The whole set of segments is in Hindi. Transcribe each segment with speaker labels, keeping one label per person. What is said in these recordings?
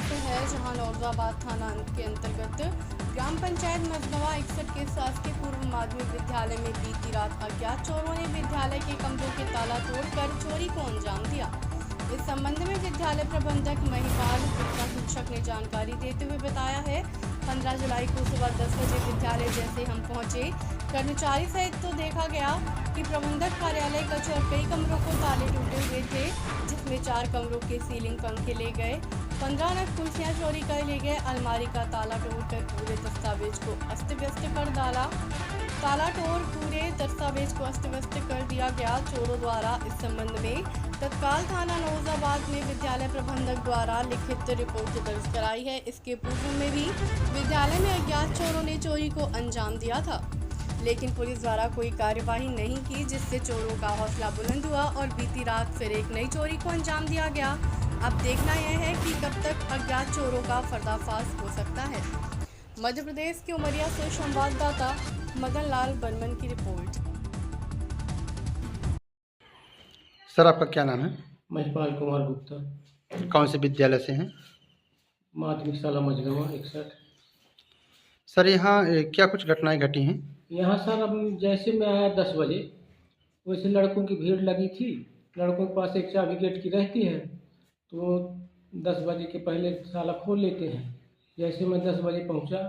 Speaker 1: से है, जहां नौरजाबाद थाना के अंतर्गत ग्राम पंचायत मजनवा 61 के शासकीय पूर्व माध्यमिक विद्यालय में बीती रात अज्ञात चोरों ने विद्यालय के कमरों के ताला तोड़कर चोरी को अंजाम दिया। इस संबंध में विद्यालय प्रबंधक महिपाल गुप्ता शिक्षक ने जानकारी देते हुए बताया है, 15 जुलाई को सुबह 10 बजे विद्यालय जैसे हम पहुंचे, कर्मचारी सहित तो देखा गया कि प्रबंधक कार्यालय कक्ष और कई कमरों को ताले टूटे हुए थे, जिसमें 4 कमरों के सीलिंग पंखे ले गए, 15 नग कुर्सियां चोरी कर ले गए, अलमारी का ताला तोड़कर पूरे दस्तावेज को अस्त व्यस्त कर डाला। ताला तोड़ पूरे दस्तावेज को अस्त व्यस्त कर दिया गया। चोरों द्वारा इस संबंध में तत्काल थाना नौरजाबाद में विद्यालय प्रबंधक द्वारा लिखित रिपोर्ट दर्ज कराई है। इसके पूर्व में भी विद्यालय में अज्ञात चोरों ने चोरी को अंजाम दिया था, लेकिन पुलिस द्वारा कोई कार्यवाही नहीं की, जिससे चोरों का हौसला बुलंद हुआ और बीती रात फिर एक नई चोरी को अंजाम दिया गया। अब देखना यह है कि कब तक अज्ञात चोरों का पर्दाफाश हो सकता है। मध्य प्रदेश के उमरिया से संवाददाता मदन लाल बर्मन की रिपोर्ट।
Speaker 2: सर, आपका क्या नाम है?
Speaker 3: महिपाल कुमार गुप्ता।
Speaker 2: कौन से विद्यालय से हैं?
Speaker 3: माध्यमिक शाला मजनवा 61।
Speaker 2: सर, यहाँ क्या कुछ घटनाएं घटी हैं?
Speaker 3: यहाँ सर अब जैसे मैं आया 10 बजे, वैसे लड़कों की भीड़ लगी थी। लड़कों के पास एक चाबी गेट की रहती है, तो 10 बजे के पहले ताला खोल लेते हैं। जैसे मैं 10 बजे पहुँचा,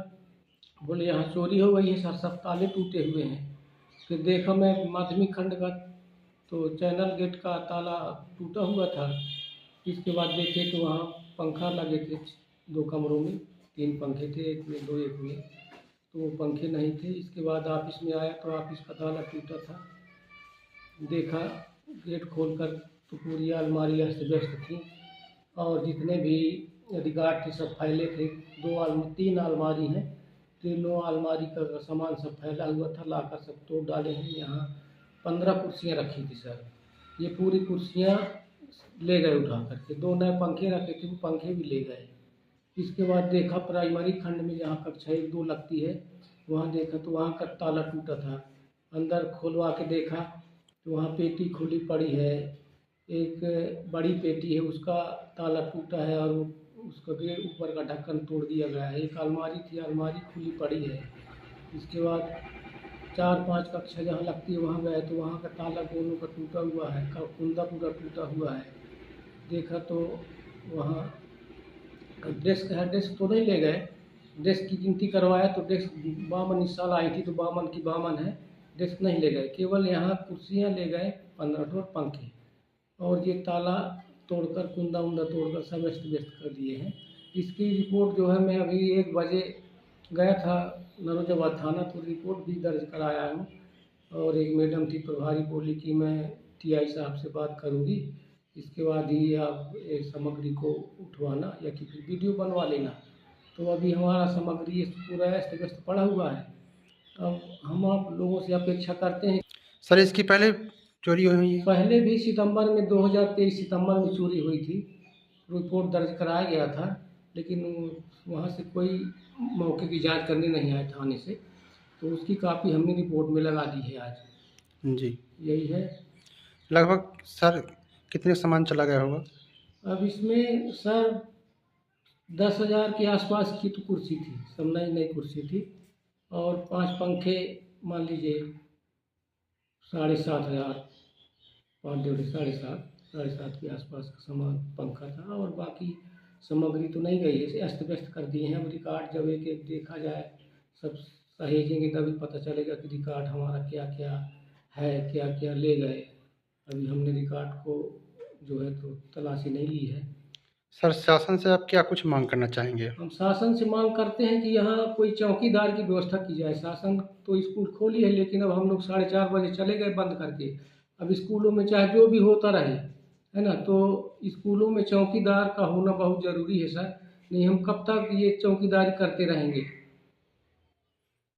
Speaker 3: बोले यहाँ चोरी हो गई है सर, सब ताले टूटे हुए हैं। फिर देखा मैं माध्यमिक खंड का, तो चैनल गेट का ताला टूटा हुआ था। इसके बाद देखे तो वहाँ पंखा लगे थे 2 कमरों में, 3 पंखे थे, एक में 2 एक में, तो वो पंखे नहीं थे। इसके बाद ऑफिस में आया तो ऑफिस का ताला टूटा था। देखा गेट खोलकर तो पूरी अलमारी अस्त व्यस्त थी और जितने भी रिकॉर्ड थे सब फैले थे। 3 अलमारी हैं, तीनों अलमारी का सामान सब फैला हुआ था, लाकर सब तोड़ डाले हैं। यहाँ 15 कुर्सियाँ रखी थी सर, ये पूरी कुर्सियाँ ले गए उठा करके। 2 नए पंखे रखे थे, वो पंखे भी ले गए। इसके बाद देखा प्राइमरी खंड में जहाँ कक्षा 1-2 लगती है, वहाँ देखा तो वहाँ का ताला टूटा था। अंदर खोलवा के देखा तो वहाँ पेटी खुली पड़ी है, एक बड़ी पेटी है उसका ताला टूटा है और उसका गेट ऊपर का ढक्कन तोड़ दिया गया है। एक अलमारी थी, अलमारी खुली पड़ी है। इसके बाद 4-5 कक्षा जहाँ लगती है वहाँ गए तो वहाँ का ताला दोनों का टूटा हुआ है, कुंदा पूरा टूटा हुआ है। देखा तो वहाँ डेस्क है, डेस्क तो नहीं ले गए, डेस्क की गिनती करवाया तो डेस्क 52 इस साल आई थी तो 52 की 52 है, डेस्क नहीं ले गए। केवल यहाँ कुर्सियाँ ले गए 15 ठो पंखे, और ये ताला तोड़कर कुंदा उंदा तोड़कर सब अस्त व्यस्त कर दिए हैं। इसकी रिपोर्ट जो है मैं अभी 1 बजे गया था नौरजाबाद थाना, तो रिपोर्ट भी दर्ज कराया हूँ। और एक मैडम थी प्रभारी, बोली कि मैं टीआई साहब से बात करूँगी, इसके बाद ही आप इस सामग्री को उठवाना या कि फिर वीडियो बनवा लेना। तो अभी हमारा सामग्री पूरा अस्त व्यस्त पड़ा हुआ है। अब हम आप लोगों से अपेक्षा करते हैं।
Speaker 2: सर, इसकी पहले चोरी हुई है?
Speaker 3: पहले भी सितंबर में 2023 सितंबर में चोरी हुई थी, रिपोर्ट दर्ज कराया गया था, लेकिन वहाँ से कोई मौके की जांच करने नहीं आया थाने से, तो उसकी कापी हमने रिपोर्ट में लगा दी है आज।
Speaker 2: जी,
Speaker 3: यही है।
Speaker 2: लगभग सर कितने सामान चला गया होगा?
Speaker 3: अब इसमें सर 10,000 के आसपास की तो कुर्सी थी, सब नई नई कुर्सी थी, और 5 पंखे मान लीजिए 7,500, 5 जोड़े 7.5 के आसपास का सामान पंखा था, और बाकी सामग्री तो नहीं गई है, अस्त व्यस्त कर दिए हैं। अब रिकॉर्ड जब एक एक देखा जाए, सब सहेजेंगे तभी पता चलेगा कि रिकॉर्ड हमारा क्या क्या है, क्या क्या ले गए। अभी हमने रिकॉर्ड को जो है तो तलाशी नहीं ली है।
Speaker 2: सर, शासन से आप क्या कुछ मांग करना चाहेंगे?
Speaker 3: हम शासन से मांग करते हैं कि यहाँ कोई चौकीदार की व्यवस्था की जाए। शासन तो स्कूल खोली है, लेकिन अब हम लोग 4:30 बजे चले गए बंद करके। अब स्कूलों में चाहे जो भी होता रहे, है ना, तो स्कूलों में चौकीदार का होना बहुत ज़रूरी है सर। नहीं हम कब तक ये चौकीदारी करते रहेंगे।